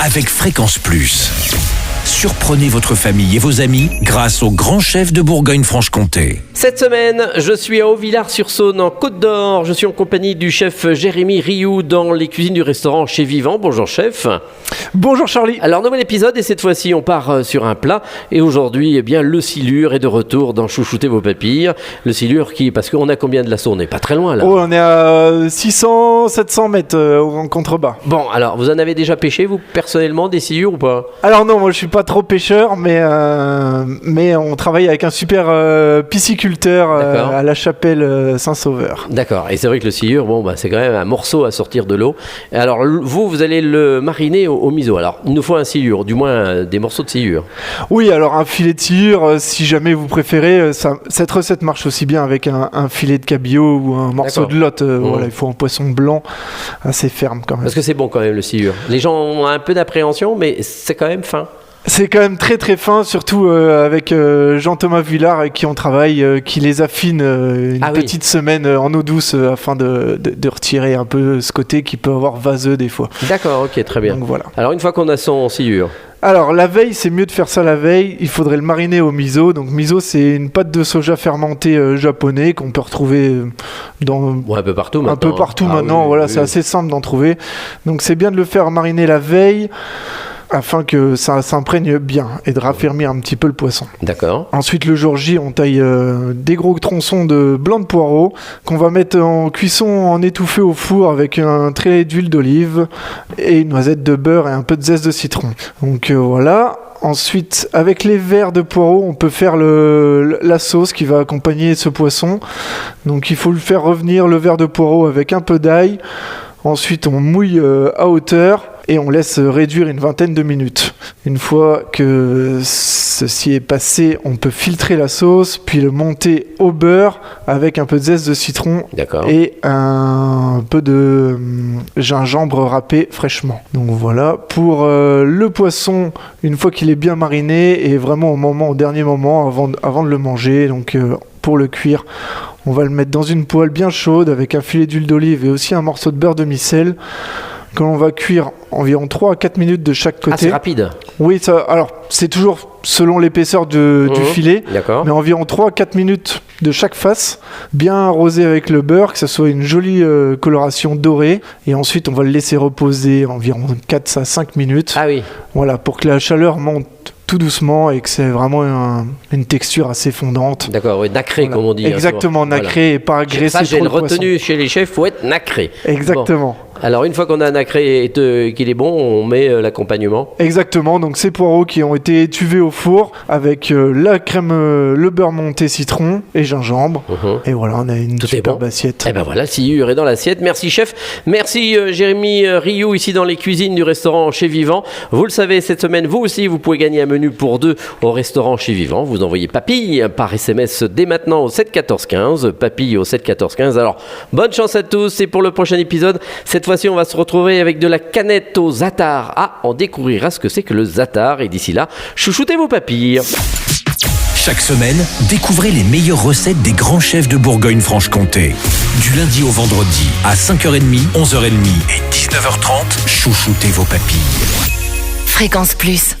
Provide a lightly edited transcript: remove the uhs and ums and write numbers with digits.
avec Fréquence Plus. Surprenez votre famille et vos amis grâce au grand chef de Bourgogne-Franche-Comté. Cette semaine, je suis à Haut-Villars-sur-Saône, en Côte d'Or. Je suis en compagnie du chef Jérémy Rioux dans les cuisines du restaurant Chez Vivant. Bonjour chef. Bonjour Charlie. Alors, nouvel épisode et cette fois-ci, on part sur un plat. Et aujourd'hui, eh bien, le silure est de retour dans Chouchouter vos papilles. Le silure parce qu'on a combien de la Saône? On n'est pas très loin là. Oh, on est à 600-700 mètres en contrebas. Bon, alors, vous en avez déjà pêché, vous, personnellement, des silures ou pas? Alors non, moi je suis pas trop pêcheur, mais on travaille avec un super pisciculteur à la chapelle Saint-Sauveur. D'accord, et c'est vrai que le silure, c'est quand même un morceau à sortir de l'eau. Alors vous allez le mariner au miso. Alors il nous faut un silure, du moins des morceaux de silure. Oui, alors un filet de silure, si jamais vous préférez, cette recette marche aussi bien avec un filet de cabillaud ou un morceau de lotte. Voilà, il faut un poisson blanc assez ferme quand même. Parce que c'est bon quand même le silure. Les gens ont un peu d'appréhension, mais c'est quand même fin. C'est quand même très très fin, surtout avec Jean-Thomas Villard avec qui on travaille, qui les affine petite semaine en eau douce afin de retirer un peu ce côté qui peut avoir vaseux des fois. D'accord, ok, très bien. Donc voilà. Alors une fois qu'on a son silure. Alors la veille, c'est mieux de faire ça la veille, il faudrait le mariner au miso. Donc miso, c'est une pâte de soja fermentée japonais qu'on peut retrouver dans un peu partout maintenant. Un peu partout maintenant, oui, c'est assez simple d'en trouver. Donc c'est bien de le faire mariner la veille, afin que ça s'imprègne bien et de raffermir un petit peu le poisson. D'accord. Ensuite, le jour J, on taille des gros tronçons de blanc de poireau qu'on va mettre en cuisson en étouffé au four avec un trait d'huile d'olive et une noisette de beurre et un peu de zeste de citron. Donc voilà. Ensuite, avec les verres de poireaux, on peut faire la sauce qui va accompagner ce poisson. Donc il faut le faire revenir, le verre de poireau, avec un peu d'ail. Ensuite, on mouille à hauteur et on laisse réduire une vingtaine de minutes. Une fois que ceci est passé, on peut filtrer la sauce, puis le monter au beurre avec un peu de zeste de citron. D'accord. Et un peu de gingembre râpé fraîchement. Donc voilà, pour le poisson, une fois qu'il est bien mariné et vraiment au dernier moment avant de le manger, donc pour le cuire, on va le mettre dans une poêle bien chaude avec un filet d'huile d'olive et aussi un morceau de beurre demi-sel que l'on va cuire environ 3 à 4 minutes de chaque côté. Ah, c'est rapide. Oui, alors c'est toujours selon l'épaisseur du filet, d'accord. Mais environ 3 à 4 minutes de chaque face, bien arrosé avec le beurre, que ça soit une jolie coloration dorée, et ensuite on va le laisser reposer environ 4 à 5 minutes. Ah oui. Voilà, pour que la chaleur monte tout doucement et que c'est vraiment une texture assez fondante. D'accord, oui, nacré comme on dit. Exactement, nacré et pas agressé. Ça, j'ai le retenu chez les chefs, il faut être nacré. Exactement. Bon. Alors une fois qu'on a nacré et qu'il est bon, on met l'accompagnement. Exactement, donc ces poireaux qui ont été étuvés au four avec la crème, le beurre monté citron et gingembre. Et voilà, on a une superbe assiette. Et ben voilà, le silure est dans l'assiette. Merci chef. Merci Jérémy Rioux ici dans les cuisines du restaurant Chez Vivant. Vous le savez, cette semaine, vous aussi, vous pouvez gagner un menu pour 2 au restaurant Chez Vivant. Vous envoyez papille par SMS dès maintenant au 7 14 15. Papille au 7 14 15. Alors, bonne chance à tous et pour le prochain épisode, cette fois-ci, on va se retrouver avec de la canette au za'atar. Ah, on découvrira ce que c'est que le za'atar. Et d'ici là, chouchoutez vos papilles. Chaque semaine, découvrez les meilleures recettes des grands chefs de Bourgogne-Franche-Comté. Du lundi au vendredi, à 5h30, 11h30 et 19h30, chouchoutez vos papilles. Fréquence Plus.